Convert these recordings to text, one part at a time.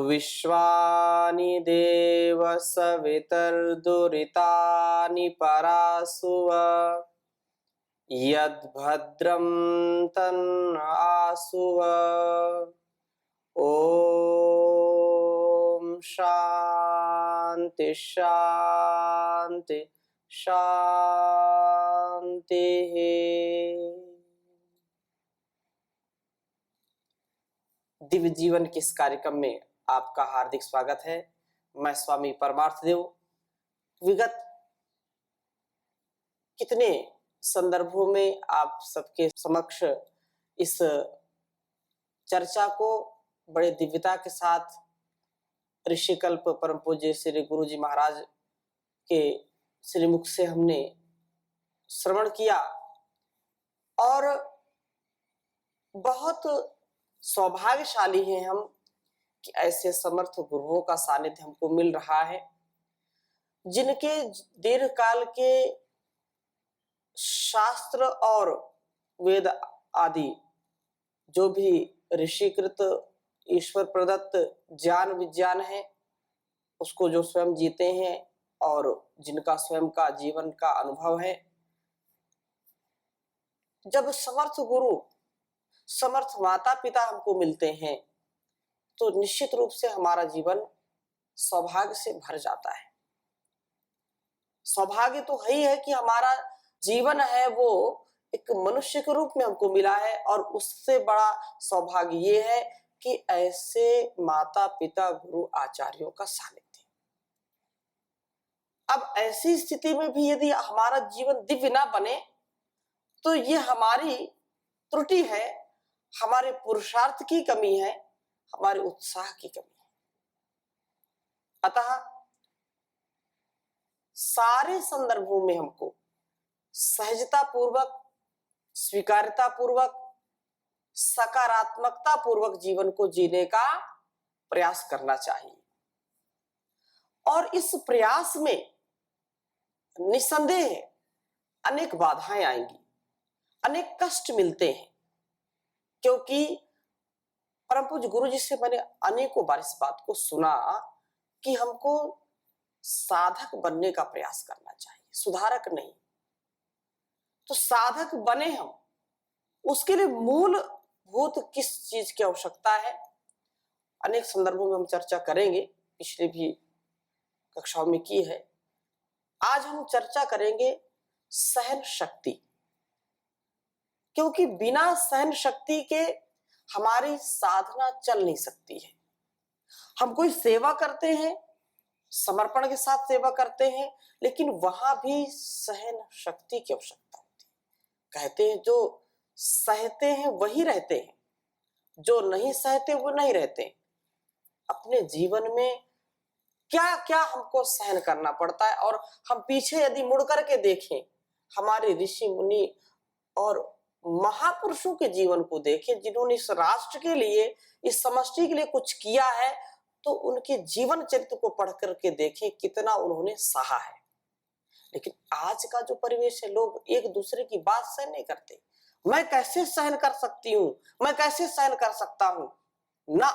विश्वानि देव सवितर्दुरितानि परासुव यद्भद्रं तन्नासुव। ओम शांति शांति शांति। दिव्य जीवन के इस कार्यक्रम में आपका हार्दिक स्वागत है। मैं स्वामी परमार्थ देव विगत कितने संदर्भों में आप सबके समक्ष इस चर्चा को बड़े दिव्यता के साथ ऋषिकल्प परम पूज्य श्री गुरु जी महाराज के श्रीमुख से हमने श्रवण किया और बहुत सौभाग्यशाली हैं हम कि ऐसे समर्थ गुरुओं का सानिध्य हमको मिल रहा है, जिनके दीर्घ काल के शास्त्र और वेद आदि जो भी ऋषिकृत ईश्वर प्रदत्त ज्ञान विज्ञान है उसको जो स्वयं जीते हैं और जिनका स्वयं का जीवन का अनुभव है। जब समर्थ गुरु समर्थ माता पिता हमको मिलते हैं तो निश्चित रूप से हमारा जीवन सौभाग्य से भर जाता है। सौभाग्य तो है ही है कि हमारा जीवन है वो एक मनुष्य के रूप में हमको मिला है, और उससे बड़ा सौभाग्य ये है कि ऐसे माता पिता गुरु आचार्यों का सानिध्य। अब ऐसी स्थिति में भी यदि हमारा जीवन दिव्य ना बने तो ये हमारी त्रुटि है, हमारे पुरुषार्थ की कमी है, हमारे उत्साह की कमी है। अतः सारे संदर्भों में हमको सहजता पूर्वक, स्वीकार्यता पूर्वक, सकारात्मकता पूर्वक जीवन को जीने का प्रयास करना चाहिए। और इस प्रयास में निसंदेह अनेक बाधाएं आएंगी, अनेक कष्ट मिलते हैं, क्योंकि परम पूज्य गुरु जी से मैंने अनेकों बार इस बात को सुना कि हमको साधक बनने का प्रयास करना चाहिए, सुधारक नहीं। तो साधक बने हम, उसके लिए मूलभूत किस चीज की आवश्यकता है, अनेक संदर्भों में हम चर्चा करेंगे, पिछले भी कक्षाओं में की है। आज हम चर्चा करेंगे सहन शक्ति, क्योंकि बिना सहन शक्ति के हमारी साधना चल नहीं सकती है। हम कोई सेवा करते हैं, समर्पण के साथ सेवा करते हैं, लेकिन वहां भी सहन शक्ति की आवश्यकता होती है। कहते हैं जो सहते हैं वही रहते हैं, जो नहीं सहते वो नहीं रहते। अपने जीवन में क्या क्या हमको सहन करना पड़ता है, और हम पीछे यदि मुड़ करके देखें, हमारे ऋषि मुनि और महापुरुषों के जीवन को देखें जिन्होंने इस राष्ट्र के लिए, इस समष्टि के लिए कुछ किया है, तो उनके जीवन चरित्र को पढ़ करके देखें कितना उन्होंने सहा है। लेकिन आज का जो परिवेश है, लोग एक दूसरे की बात सहन नहीं करते। मैं कैसे सहन कर सकती हूं, मैं कैसे सहन कर सकता हूं ना,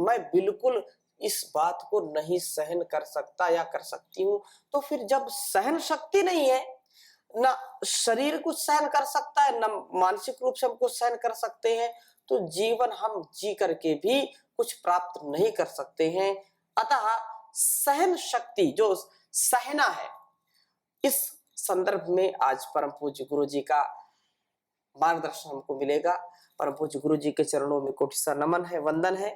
मैं बिल्कुल इस बात को नहीं सहन कर सकता या कर सकती हूं। तो फिर जब सहन शक्ति नहीं है, ना शरीर कुछ सहन कर सकता है, ना मानसिक रूप से हम कुछ सहन कर सकते हैं, तो जीवन हम जी करके भी कुछ प्राप्त नहीं कर सकते हैं। अतः सहन शक्ति जो सहना है, इस संदर्भ में आज परम पूज्य गुरु जी का मार्गदर्शन हमको मिलेगा। परम पूज्य गुरु जी के चरणों में कोटि सा नमन है, वंदन है।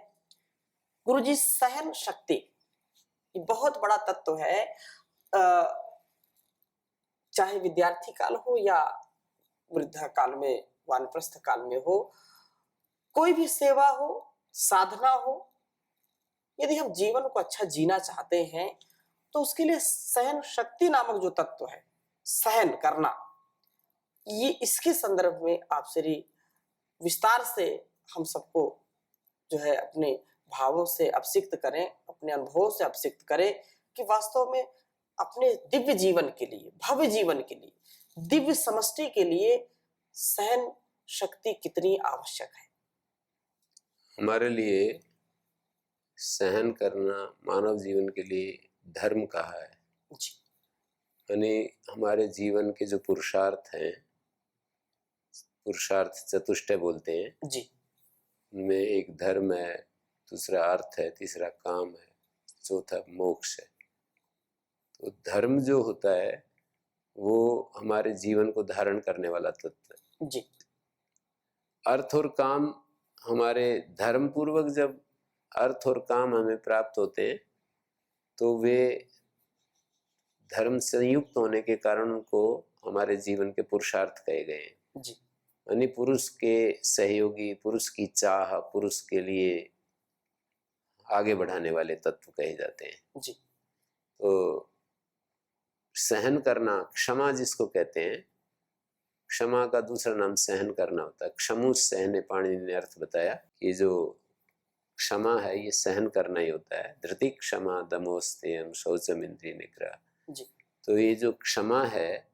गुरु जी, सहन शक्ति ये बहुत बड़ा तत्व है। चाहे विद्यार्थी काल हो या वृद्धा काल में, वानप्रस्थ काल में हो, कोई भी सेवा हो, साधना हो, यदि हम जीवन को अच्छा जीना चाहते हैं तो उसके लिए सहन शक्ति नामक जो तत्व है, सहन करना, ये इसके संदर्भ में आप श्री विस्तार से हम सबको जो है अपने भावों से अभिषिक्त करें, अपने अनुभवों से अभिषिक्त करें कि वास्तव में अपने दिव्य जीवन के लिए, भव्य जीवन के लिए, दिव्य समष्टि के लिए सहन शक्ति कितनी आवश्यक है। हमारे लिए सहन करना मानव जीवन के लिए धर्म कहा है। जी यानी हमारे जीवन के जो पुरुषार्थ हैं, पुरुषार्थ चतुष्टय बोलते हैं, जी उनमें एक धर्म है, दूसरा अर्थ है, तीसरा काम है, चौथा मोक्ष है। तो धर्म जो होता है वो हमारे जीवन को धारण करने वाला तत्व है। जी अर्थ और काम हमारे धर्म पूर्वक जब अर्थ और काम हमें प्राप्त होते हैं तो वे धर्म संयुक्त होने के कारण उनको हमारे जीवन के पुरुषार्थ कहे गए हैं। जी यानी पुरुष के सहयोगी, पुरुष की चाह, पुरुष के लिए आगे बढ़ाने वाले तत्व कहे जाते हैं। जी तो सहन करना, क्षमा जिसको कहते हैं, क्षमा का दूसरा नाम सहन करना होता है। क्षमु सहने पाणिनि ने अर्थ बताया कि जो क्षमा है ये सहन करना ही होता है। धृति क्षमा दमोस्तेयम शौचम इंद्रिय निग्रह। जी तो ये जो क्षमा है,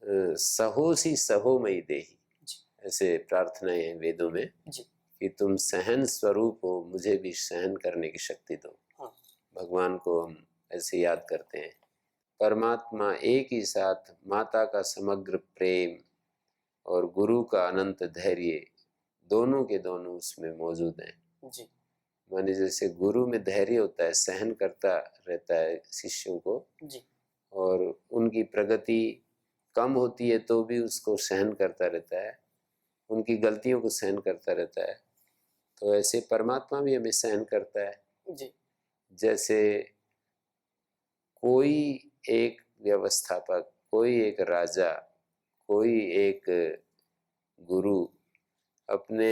सहोसी सहो मयि देहि, ऐसे प्रार्थनाएं हैं वेदों में जी कि तुम सहन स्वरूप हो, मुझे भी सहन करने की शक्ति दो। हाँ भगवान को हम ऐसे याद करते हैं। परमात्मा एक ही साथ माता का समग्र प्रेम और गुरु का अनंत धैर्य, दोनों के दोनों उसमें मौजूद हैं। जी माने जैसे गुरु में धैर्य होता है, सहन करता रहता है शिष्यों को, जी और उनकी प्रगति कम होती है तो भी उसको सहन करता रहता है, उनकी गलतियों को सहन करता रहता है। तो ऐसे परमात्मा भी हमें सहन करता है। जी जैसे कोई एक व्यवस्थापक, कोई एक राजा, कोई एक गुरु अपने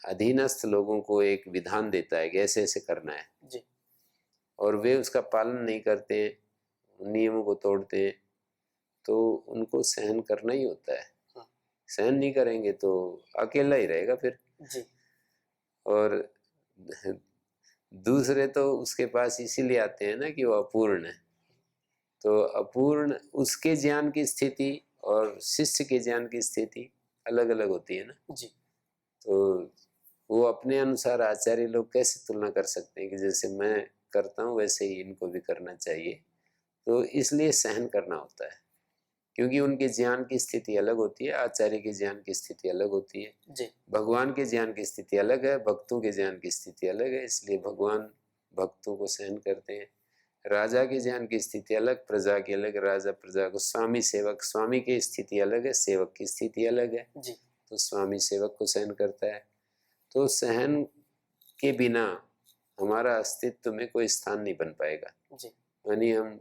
अधीनस्थ लोगों को एक विधान देता है कि ऐसे ऐसे करना है, जी और वे उसका पालन नहीं करते हैं, नियमों को तोड़ते हैं, तो उनको सहन करना ही होता है। हाँ सहन नहीं करेंगे तो अकेला ही रहेगा फिर। जी और दूसरे तो उसके पास इसीलिए आते हैं ना कि वो अपूर्ण है। तो अपूर्ण, उसके ज्ञान की स्थिति और शिष्य के ज्ञान की स्थिति अलग अलग होती है ना। जी तो वो अपने अनुसार आचार्य लोग कैसे तुलना कर सकते हैं कि जैसे मैं करता हूँ वैसे ही इनको भी करना चाहिए। तो इसलिए सहन करना होता है, क्योंकि उनके ज्ञान की स्थिति अलग होती है, आचार्य के ज्ञान की स्थिति अलग होती है, जी भगवान के ज्ञान की स्थिति अलग है, भक्तों के ज्ञान की स्थिति अलग है, इसलिए भगवान भक्तों को सहन करते हैं। राजा के ज्ञान की स्थिति अलग, प्रजा की अलग, राजा प्रजा को, स्वामी सेवक, स्वामी की स्थिति अलग है, सेवक की स्थिति अलग है, जी तो स्वामी सेवक को सहन करता है। तो सहन के बिना हमारा अस्तित्व में कोई स्थान नहीं बन पाएगा, जी यानी हम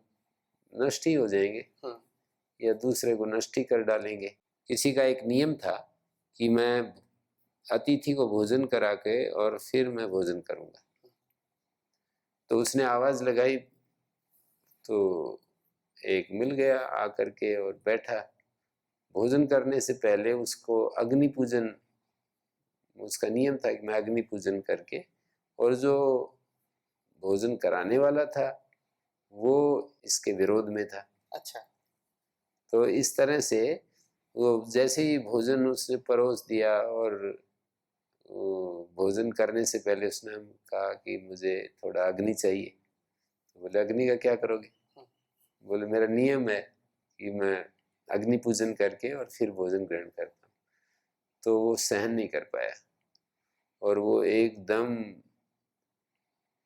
नष्ट ही हो जाएंगे या दूसरे को नष्ट ही कर डालेंगे। किसी का एक नियम था कि मैं अतिथि को भोजन करा के और फिर मैं भोजन करूंगा। तो उसने आवाज लगाई तो एक मिल गया आकर के और बैठा। भोजन करने से पहले उसको अग्नि पूजन, उसका नियम था कि मैं अग्नि पूजन करके, और जो भोजन कराने वाला था वो इसके विरोध में था। अच्छा तो इस तरह से वो जैसे ही भोजन उसने परोस दिया, और भोजन करने से पहले उसने कहा कि मुझे थोड़ा अग्नि चाहिए। तो बोले अग्नि का क्या करोगे? बोले मेरा नियम है कि मैं अग्नि पूजन करके और फिर भोजन ग्रहण करता हूँ। तो वो सहन नहीं कर पाया और वो एकदम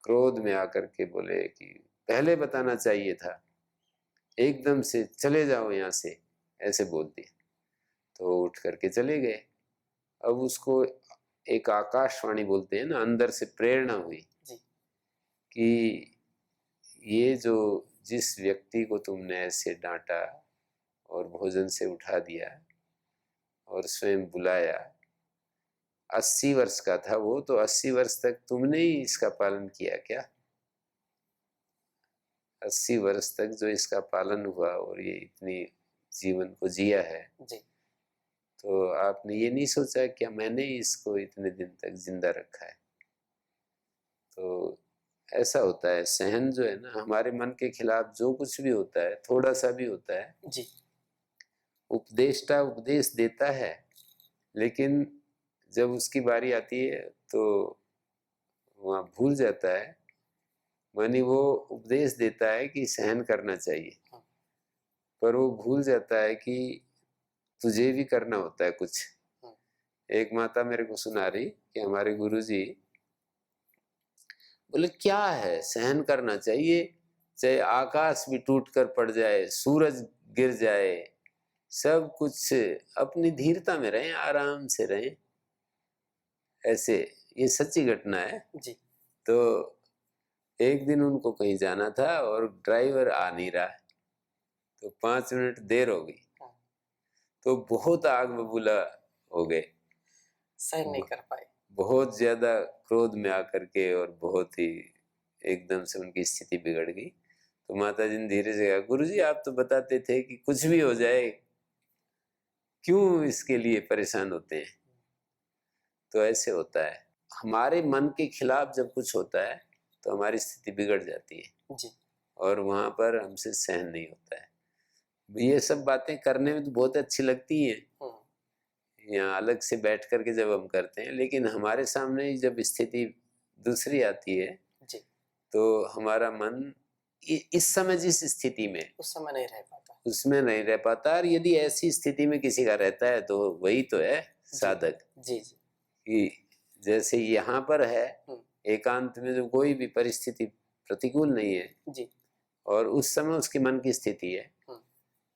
क्रोध में आकर के बोले कि पहले बताना चाहिए था, एकदम से चले जाओ यहाँ से, ऐसे बोल दिया। तो उठ करके चले गए। अब उसको एक आकाशवाणी बोलते हैं ना, अंदर से प्रेरणा हुई जी कि ये जो जिस व्यक्ति को तुमने ऐसे डांटा और भोजन से उठा दिया और स्वयं बुलाया, 80 वर्ष का था वो, तो 80 वर्ष तक तुमने ही इसका पालन किया क्या? 80 वर्ष तक जो इसका पालन हुआ और ये इतनी जीवन को जिया है, जी तो आपने ये नहीं सोचा क्या मैंने ही इसको इतने दिन तक जिंदा रखा है? तो ऐसा होता है, सहन जो है ना, हमारे मन के खिलाफ जो कुछ भी होता है, थोड़ा सा भी होता है, जी उपदेष्टा उपदेश देता है, लेकिन जब उसकी बारी आती है तो वहाँ भूल जाता है, मानी वो उपदेश देता है कि सहन करना चाहिए, पर वो भूल जाता है कि तुझे भी करना होता है कुछ। एक माता मेरे को सुना रही कि हमारे गुरुजी बोले क्या है, सहन करना चाहिए, चाहे आकाश भी टूट कर पड़ जाए, सूरज गिर जाए, सब कुछ अपनी धीरता में रहें, आराम से रहें। ऐसे ये सच्ची घटना है जी। तो एक दिन उनको कहीं जाना था और ड्राइवर आ नहीं रहा, तो 5 मिनट देर हो गई, तो बहुत आग बबूला हो गए, सहन नहीं कर पाए। बहुत ज्यादा क्रोध में आकर के, और बहुत ही एकदम से उनकी स्थिति बिगड़ गई। तो माता जी ने धीरे से कहा, गुरुजी आप तो बताते थे कि कुछ भी हो जाए, क्यों इसके लिए परेशान होते हैं। तो ऐसे होता है, हमारे मन के खिलाफ जब कुछ होता है तो हमारी स्थिति बिगड़ जाती है जी। और वहां पर हमसे सहन नहीं होता है। ये सब बातें करने में तो बहुत अच्छी लगती हैं, यहाँ अलग से बैठ करके जब हम करते हैं, लेकिन हमारे सामने जब स्थिति दूसरी आती है जी। तो हमारा मन इस समय जिस स्थिति में, उस समय नहीं रह पाता, उसमें नहीं रह पाता। और यदि ऐसी स्थिति में किसी का रहता है तो वही तो है साधक। जी जी। कि जैसे यहाँ पर है एकांत में, जो कोई भी परिस्थिति प्रतिकूल नहीं है जी। और उस समय उसके मन की स्थिति है,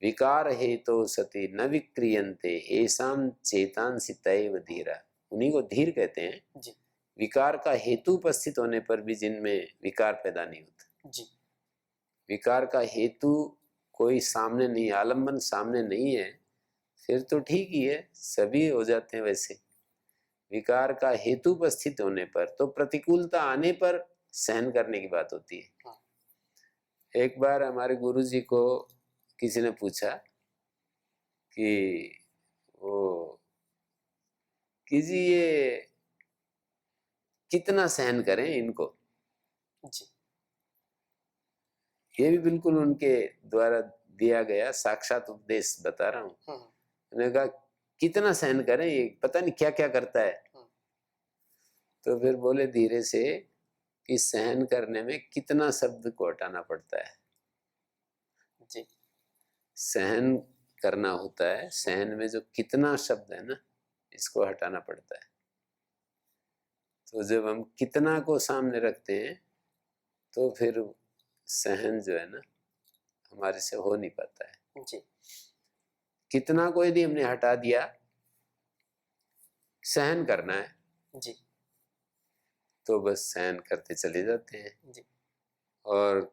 विकार हेतु सति न विक्रियन्ते एसाम चेतांसि तैव धीरा, उन्हीं को धीर कहते हैं जी। विकार का हेतु उपस्थित होने पर भी जिनमें विकार पैदा नहीं होता। जी। विकार का हेतु कोई सामने नहीं, आलम्बन सामने नहीं है, फिर तो ठीक ही है, सभी हो जाते हैं वैसे। विकार का हेतु उपस्थित होने पर तो प्रतिकूलता आने पर सहन करने की बात होती है। एक बार हमारे गुरुजी को किसी ने पूछा कि वो कि जी ये कितना सहन करें इनको। जी। ये भी बिल्कुल उनके द्वारा दिया गया साक्षात उपदेश बता रहा हूँ। मैंने कहा कितना सहन करें, ये पता नहीं क्या क्या करता है। तो फिर बोले धीरे से कि सहन करने में कितना शब्द को हटाना पड़ता है। जी। सहन करना होता है, सहन में जो कितना शब्द है ना, इसको हटाना पड़ता है। तो जब हम कितना को सामने रखते हैं तो फिर सहन जो है ना हमारे से हो नहीं पाता है। जी। कितना को यदि हमने हटा दिया, सहन करना है जी। तो बस सहन करते चले जाते हैं। जी। और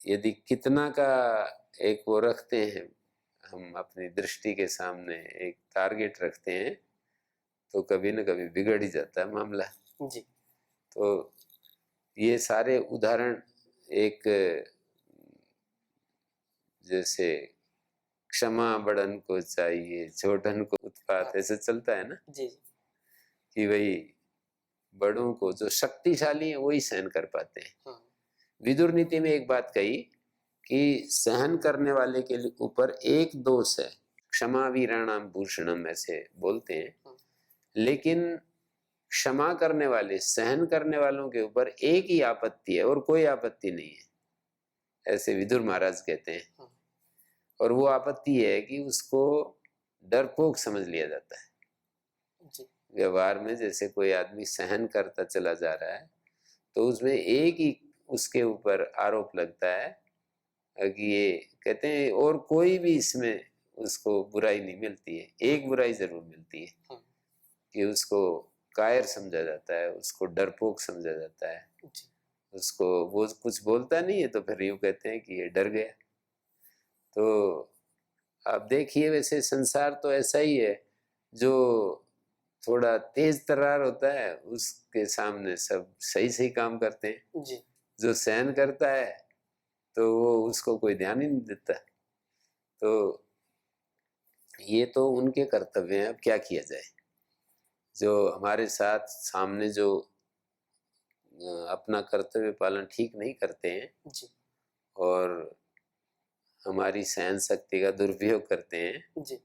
यदि कितना का एक वो रखते हैं, हम अपनी दृष्टि के सामने एक टारगेट रखते हैं, तो कभी न कभी बिगड़ ही जाता है मामला। जी। तो ये सारे उदाहरण एक जैसे क्षमा बड़न को चाहिए छोटन को उत्पात, ऐसे चलता है ना। जी। कि वही बड़ों को जो शक्तिशाली है वही सहन कर पाते हैं। विदुर नीति में एक बात कही कि सहन करने वाले के ऊपर एक दोष है, क्षमा वीराणाम भूषणम ऐसे बोलते हैं, लेकिन क्षमा करने वाले, सहन करने वालों के ऊपर एक ही आपत्ति है और कोई आपत्ति नहीं है, ऐसे विदुर महाराज कहते हैं। और वो आपत्ति है कि उसको डरपोक समझ लिया जाता है। व्यवहार में जैसे कोई आदमी सहन करता चला जा रहा है तो उसमें एक ही उसके ऊपर आरोप लगता है कि ये कहते हैं, और कोई भी इसमें उसको बुराई नहीं मिलती है, एक बुराई जरूर मिलती है कि उसको कायर समझा जाता है, उसको डरपोक समझा जाता है, उसको वो कुछ बोलता नहीं है तो फिर यूँ कहते हैं कि ये डर गया। तो आप देखिए वैसे संसार तो ऐसा ही है, जो थोड़ा तेज तर्रार होता है उसके सामने सब सही सही काम करते हैं जी। जो सहन करता है तो वो उसको कोई ध्यान ही नहीं देता। तो ये तो उनके कर्तव्य हैं, अब क्या किया जाए। जो हमारे साथ सामने जो अपना कर्तव्य पालन ठीक नहीं करते हैं जी, और हमारी सहन शक्ति का दुरुपयोग करते हैं जी,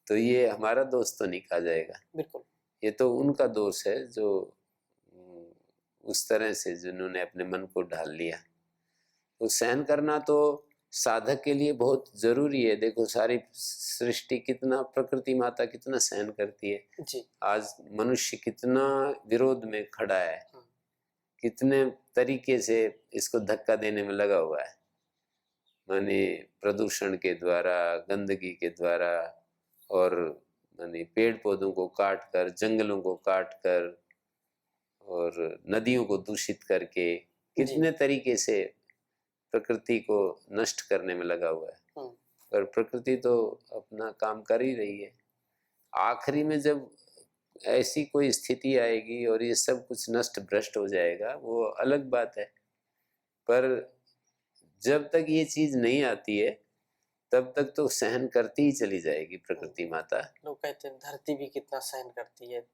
तो ये हमारा दोष तो नहीं कहा जाएगा, बिल्कुल ये तो उनका दोष है जो उस तरह से जिन्होंने अपने मन को ढाल लिया। तो सहन करना तो साधक के लिए बहुत जरूरी है। देखो सारी सृष्टि कितना, प्रकृति माता कितना सहन करती है जी। आज मनुष्य कितना विरोध में खड़ा है, कितने तरीके से इसको धक्का देने में लगा हुआ है, माने प्रदूषण के द्वारा, गंदगी के द्वारा, और माने पेड़ पौधों को काट कर, जंगलों को काट कर, और नदियों को दूषित करके कितने तरीके से प्रकृति को नष्ट करने में लगा हुआ है। पर प्रकृति तो अपना काम कर ही रही है। आखिरी में जब ऐसी कोई स्थिति आएगी और ये सब कुछ नष्ट भ्रष्ट हो जाएगा, वो अलग बात है। पर जब तक ये चीज नहीं आती है तब तक तो सहन करती ही चली जाएगी प्रकृति माता। लोग कहते हैं धरती भी कितना सहन करती है।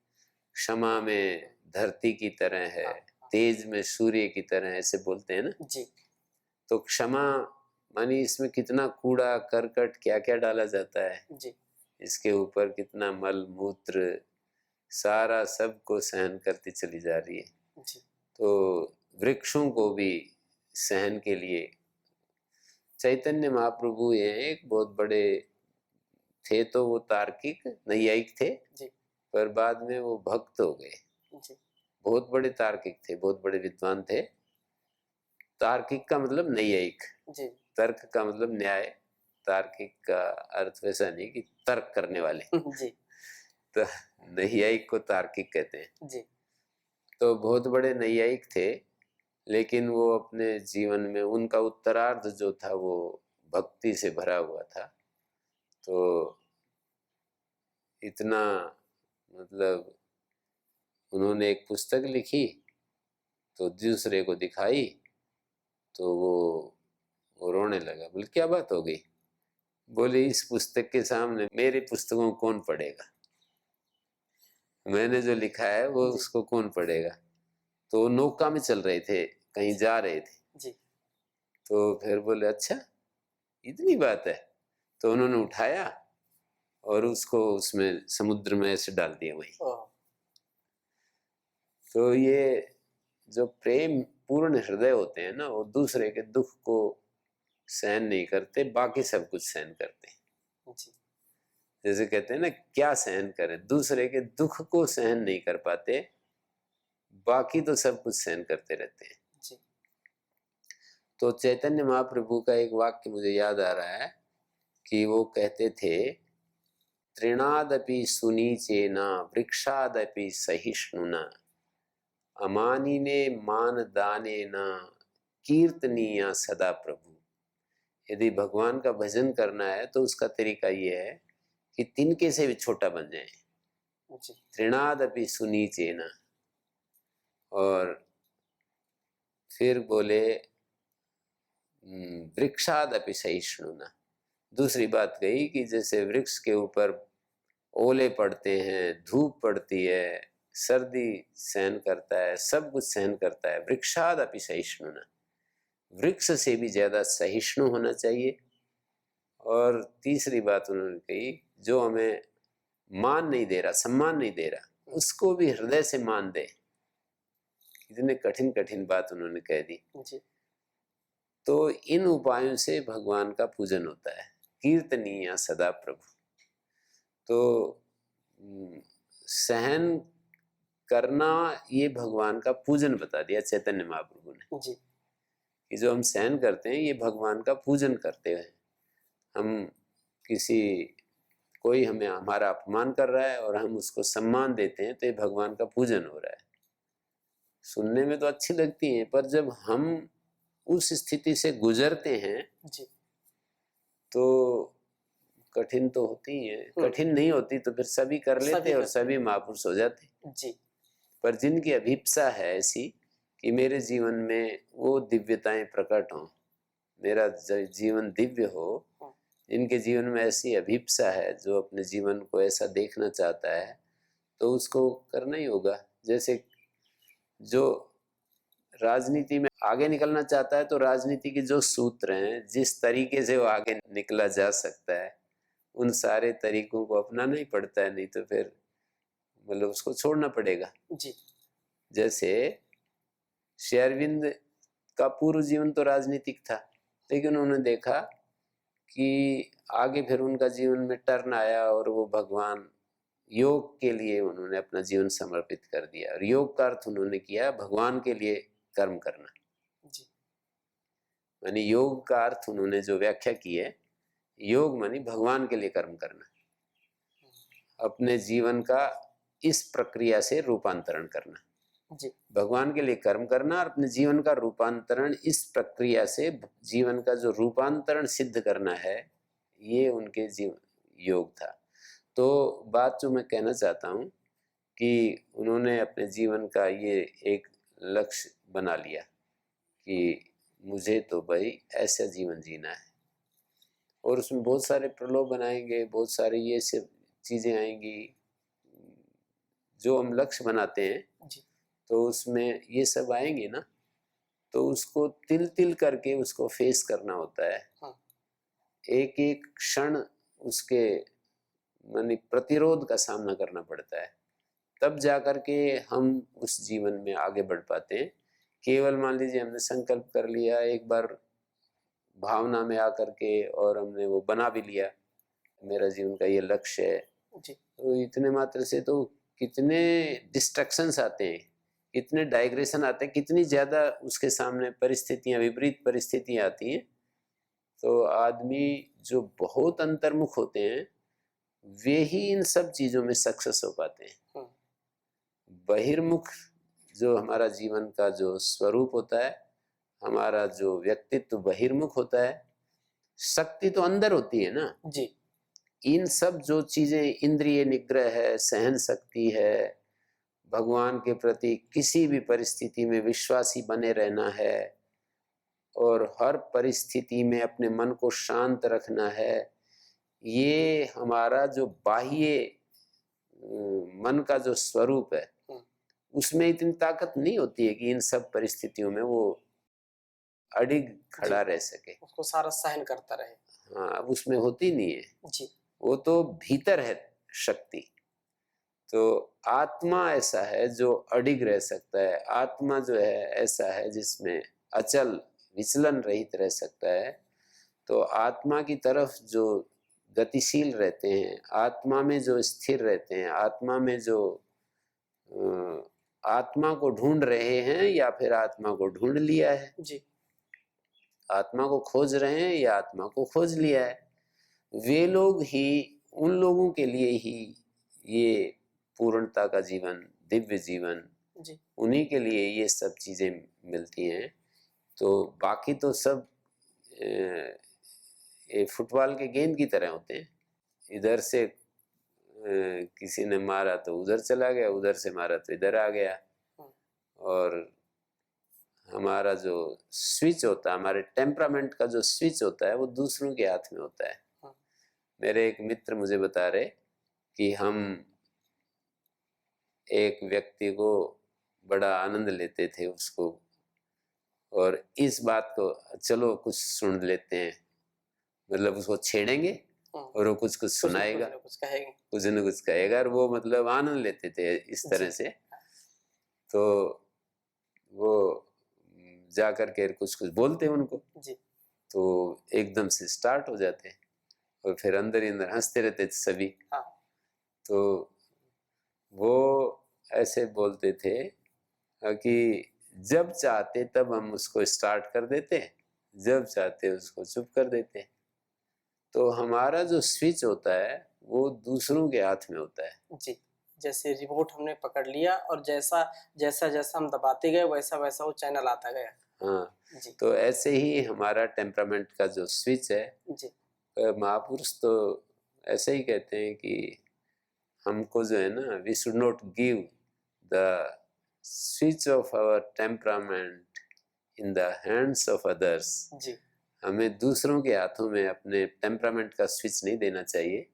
क्षमा में धरती की तरह है, तेज में सूर्य की तरह, ऐसे बोलते हैं ना जी। तो क्षमा मानी इसमें कितना कूड़ा करकट क्या क्या डाला जाता है जी। इसके ऊपर, कितना मल मूत्र, सारा सब को सहन करती चली जा रही है। जी। तो वृक्षों को भी सहन के लिए चैतन्य महाप्रभु ये एक बहुत बड़े थे, तो वो तार्किक नैयायिक थे जी। पर बाद में वो भक्त हो गए। जी। बहुत बड़े तार्किक थे, बहुत बड़े विद्वान थे। तार्किक का मतलब नैयायिक, जी। तर्क का मतलब न्याय, तार्किक का अर्थ वैसा नहीं कि तर्क करने वाले जी। तो नैयायिक को तार्किक कहते हैं। जी। तो बहुत बड़े नैयायिक थे, लेकिन वो अपने जीवन में उनका उत्तरार्ध जो था वो भक्ति से भरा हुआ था। तो इतना मतलब उन्होंने एक पुस्तक लिखी तो दूसरे को दिखाई तो वो रोने लगा। बोले क्या बात हो गई? बोले इस पुस्तक के सामने मेरी पुस्तकों को कौन पढ़ेगा, मैंने जो लिखा है वो उसको कौन पढ़ेगा। तो नौका में चल रहे थे, कहीं जा रहे थे जी। तो फिर बोले अच्छा इतनी बात है, तो उन्होंने उठाया और उसको उसमें समुद्र में ऐसे डाल दिया वहीं। तो ये जो प्रेम पूर्ण हृदय होते हैं ना, वो दूसरे के दुख को सहन नहीं करते, बाकी सब कुछ सहन करते हैं। जी। जैसे कहते हैं ना क्या सहन करें, दूसरे के दुख को सहन नहीं कर पाते, बाकी तो सब कुछ सहन करते रहते हैं। जी। तो चैतन्य महाप्रभु का एक वाक्य मुझे याद आ रहा है कि वो कहते थे तृणादपि सुनीचेना वृक्षादपि सहिष्णुना अमानिने मान दानेना कीर्तनीया सदा प्रभु। यदि भगवान का भजन करना है तो उसका तरीका ये है कि तिनके से भी छोटा बन जाए। तृणादपि सुनीचेना, और फिर बोले वृक्षादपि सहिष्णुना। दूसरी बात कही कि जैसे वृक्ष के ऊपर ओले पड़ते हैं, धूप पड़ती है, सर्दी सहन करता है, सब कुछ सहन करता है, वृक्षादपि सहिष्णुना, वृक्ष से भी ज्यादा सहिष्णु होना चाहिए। और तीसरी बात उन्होंने कही जो हमें मान नहीं दे रहा, सम्मान नहीं दे रहा, उसको भी हृदय से मान दे। इतने कठिन कठिन बात उन्होंने कह दी। तो इन उपायों से भगवान का पूजन होता है। कीर्तनीय सदा प्रभु। तो सहन करना ये भगवान का पूजन बता दिया चैतन्य महाप्रभु ने जी। कि जो हम सहन करते हैं ये भगवान का पूजन करते हैं। हम किसी कोई हमें हमारा अपमान कर रहा है और हम उसको सम्मान देते हैं तो ये भगवान का पूजन हो रहा है। सुनने में तो अच्छी लगती हैं, पर जब हम उस स्थिति से गुजरते हैं जी, तो कठिन तो होती है। कठिन नहीं होती तो फिर सभी कर लेते और सभी महापुरुष हो जाते जी। पर जिनकी अभिप्सा है ऐसी कि मेरे जीवन में वो दिव्यताएं प्रकट हों, मेरा जीवन दिव्य हो, जिनके जीवन में ऐसी अभिप्सा है, जो अपने जीवन को ऐसा देखना चाहता है, तो उसको करना ही होगा। जैसे जो राजनीति में आगे निकलना चाहता है तो राजनीति के जो सूत्र हैं, जिस तरीके से वो आगे निकला जा सकता है, उन सारे तरीकों को अपनाना ही पड़ता है, नहीं तो फिर मतलब उसको छोड़ना पड़ेगा जी। जैसे श्री अरविंद का पूर्व जीवन तो राजनीतिक था, लेकिन उन्होंने देखा कि आगे फिर उनका जीवन में टर्न आया और वो भगवान योग के लिए उन्होंने अपना जीवन समर्पित कर दिया। और योग का अर्थ उन्होंने किया भगवान के लिए कर्म करना जी। मानी योग का अर्थ उन्होंने जो व्याख्या की है, योग मानी भगवान के लिए कर्म करना, अपने जीवन का इस प्रक्रिया से रूपांतरण करना जी। भगवान के लिए कर्म करना और अपने जीवन का रूपांतरण इस प्रक्रिया से जीवन का जो रूपांतरण सिद्ध करना है, ये उनके जीवन योग था। तो बात जो मैं कहना चाहता हूँ कि उन्होंने अपने जीवन का ये एक लक्ष्य बना लिया कि मुझे तो भाई ऐसा जीवन जीना है, और उसमें बहुत सारे प्रलोभन आएंगे, बहुत सारी ये सब चीज़ें आएंगी जो हम लक्ष्य बनाते हैं जी। तो उसमें ये सब आएंगे ना, तो उसको तिल तिल करके उसको फेस करना होता है। हाँ। एक एक क्षण उसके मानी प्रतिरोध का सामना करना पड़ता है, तब जाकर के हम उस जीवन में आगे बढ़ पाते हैं। केवल मान लीजिए हमने संकल्प कर लिया एक बार भावना में आकर के और हमने वो बना भी लिया मेरा जीवन का ये लक्ष्य है जी। तो इतने मात्र से तो कितने डिस्ट्रैक्शंस आते हैं, कितने डाइग्रेशन आते हैं, कितनी ज़्यादा उसके सामने परिस्थितियां, विपरीत परिस्थितियां आती हैं। तो आदमी जो बहुत अंतर्मुख होते हैं वे ही इन सब चीज़ों में सक्सेस हो पाते हैं। बहिर्मुख जो हमारा जीवन का जो स्वरूप होता है, हमारा जो व्यक्तित्व बहिर्मुख होता है, शक्ति तो अंदर होती है ना जी। इन सब जो चीजें, इंद्रिय निग्रह है, सहन शक्ति है, भगवान के प्रति किसी भी परिस्थिति में विश्वासी बने रहना है और हर परिस्थिति में अपने मन को शांत रखना है, ये हमारा जो बाह्य मन का जो स्वरूप है उसमें इतनी ताकत नहीं होती है कि इन सब परिस्थितियों में वो अडिग खड़ा रह सके, उसको सारा सहन करता रहे। हाँ, उसमें होती नहीं है जी। वो तो भीतर है शक्ति। तो आत्मा ऐसा है जो अडिग रह सकता है, आत्मा जो है ऐसा है जिसमें अचल विचलन रहित रह सकता है। तो आत्मा की तरफ जो गतिशील रहते हैं, आत्मा में जो स्थिर रहते हैं, आत्मा में जो आत्मा को ढूंढ रहे हैं या फिर आत्मा को ढूंढ लिया है, जी। आत्मा को खोज रहे हैं या आत्मा को खोज लिया है, वे लोग ही, उन लोगों के लिए ही ये पूर्णता का जीवन, दिव्य जीवन, जी। उन्हीं के लिए ये सब चीजें मिलती हैं। तो बाकी तो सब ये फुटबॉल के गेंद की तरह होते हैं, इधर से किसी ने मारा तो उधर चला गया, उधर से मारा तो इधर आ गया। और हमारा जो स्विच होता है, हमारे टेम्परामेंट का जो स्विच होता है वो दूसरों के हाथ में होता है। मेरे एक मित्र मुझे बता रहे कि हम एक व्यक्ति को बड़ा आनंद लेते थे उसको, और इस बात को चलो कुछ सुन लेते हैं, मतलब उसको छेड़ेंगे और वो कुछ कुछ सुनाएगा, कुछ न कुछ कहेगा, और वो मतलब आनंद लेते थे इस तरह से। तो वो जा कर के कुछ कुछ बोलते उनको जी। तो एकदम से स्टार्ट हो जाते और फिर अंदर ही अंदर हंसते रहते थे सभी। हाँ। तो वो ऐसे बोलते थे कि जब चाहते तब हम उसको स्टार्ट कर देते, जब चाहते उसको चुप कर देते। तो हमारा जो स्विच होता है वो दूसरों के हाथ में होता है। जी। जैसे रिमोट हमने पकड़ लिया और जैसा जैसा जैसा हम दबाते गए वैसा वैसा वो चैनल आता गया। हाँ जी। तो ऐसे ही हमारा टेम्परामेंट का जो स्विच है, जी। महापुरुष तो ऐसे ही कहते हैं कि हमको जो है ना, we should not give the switch off our temperament in the hands of others. जी। हमें दूसरों के हाथों में अपने टेम्परामेंट का स्विच नहीं देना चाहिए,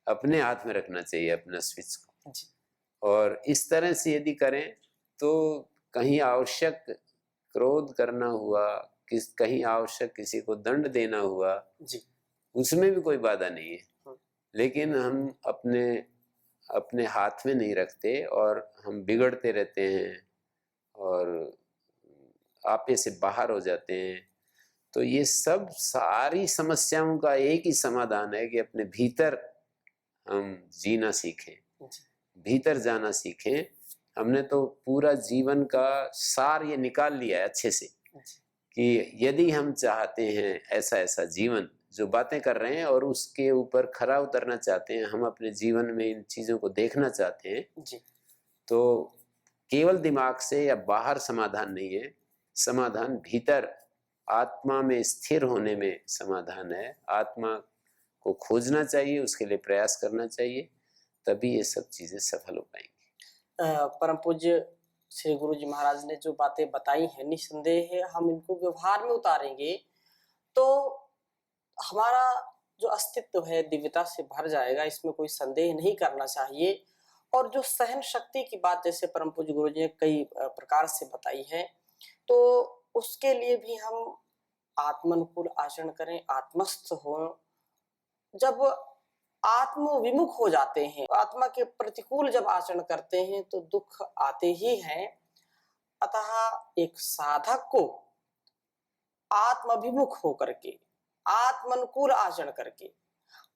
अपने हाथ में रखना चाहिए अपना स्विच को। जी। और इस तरह से यदि करें तो कहीं आवश्यक क्रोध करना हुआ, कहीं आवश्यक किसी को दंड देना हुआ, जी। उसमें भी कोई बाधा नहीं है। लेकिन हम अपने हाथ में नहीं रखते और हम बिगड़ते रहते हैं और आपे से बाहर हो जाते हैं। तो ये सब सारी समस्याओं का एक ही समाधान है कि अपने भीतर हम जीना सीखें, भीतर जाना सीखें। हमने तो पूरा जीवन का सार ये निकाल लिया है अच्छे से कि यदि हम चाहते हैं ऐसा ऐसा जीवन जो बातें कर रहे हैं और उसके ऊपर खरा उतरना चाहते हैं, हम अपने जीवन में इन चीज़ों को देखना चाहते हैं जी। तो केवल दिमाग से या बाहर समाधान नहीं है, समाधान भीतर आत्मा में स्थिर होने में समाधान है। आत्मा को खोजना चाहिए, उसके लिए प्रयास करना चाहिए, तभी ये सब चीजें सफल हो पाएंगी। परम पूज्य श्री गुरु जी महाराज ने जो बातें बताई हैं, निसंदेह है हम इनको व्यवहार में उतारेंगे तो हमारा जो अस्तित्व है दिव्यता से भर जाएगा, इसमें कोई संदेह नहीं करना चाहिए। और जो सहन शक्ति की बात जैसे परम पूज्य गुरु जी ने कई प्रकार से बताई है, तो उसके लिए भी हम आत्मानुकूल आचरण करें, आत्मस्थ हो। जब आत्म विमुख हो जाते हैं, आत्मा के प्रतिकूल जब आचरण करते हैं तो दुख आते ही हैं। अतः एक साधक को आत्माभिमुख होकर के, आत्मानुकूल आचरण करके,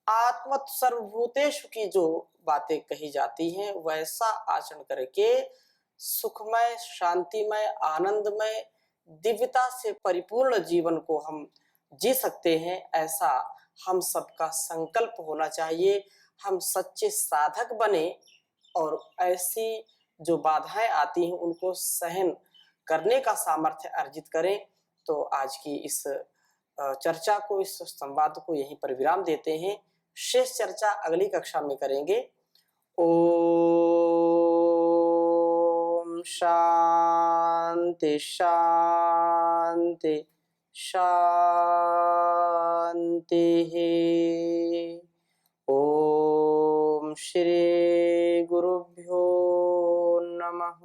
आत्मत सर्वभूतेषु की जो बातें कही जाती हैं वैसा आचरण करके सुखमय, शांतिमय, आनंदमय, दिव्यता से परिपूर्ण जीवन को हम जी सकते हैं, ऐसा हम सबका संकल्प होना चाहिए। हम सच्चे साधक बने और ऐसी जो बाधाएं आती हैं उनको सहन करने का सामर्थ्य अर्जित करें। तो आज की इस चर्चा को, इस संवाद को यहीं पर विराम देते हैं। शेष चर्चा अगली कक्षा में करेंगे। ओम शांति शांति शांति। ओम श्री गुरुभ्यो नमः।